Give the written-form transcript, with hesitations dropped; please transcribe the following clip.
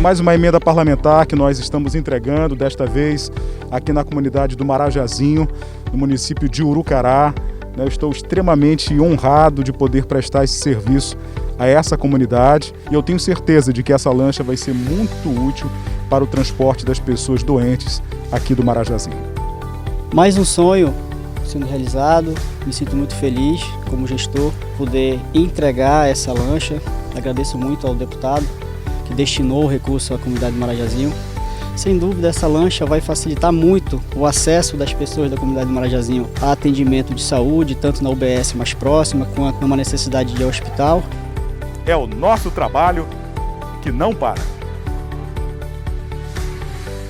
mais uma emenda parlamentar que nós estamos entregando, desta vez aqui na comunidade do Marajazinho, no município de Urucará. Eu estou extremamente honrado de poder prestar esse serviço a essa comunidade e eu tenho certeza de que essa lancha vai ser muito útil para o transporte das pessoas doentes aqui do Marajazinho. Mais um sonho sendo realizado, me sinto muito feliz como gestor poder entregar essa lancha. Agradeço muito ao deputado que destinou o recurso à comunidade do Marajazinho. Sem dúvida, essa lancha vai facilitar muito o acesso das pessoas da comunidade do Marajazinho a atendimento de saúde, tanto na UBS mais próxima, quanto numa necessidade de hospital. É o nosso trabalho que não para.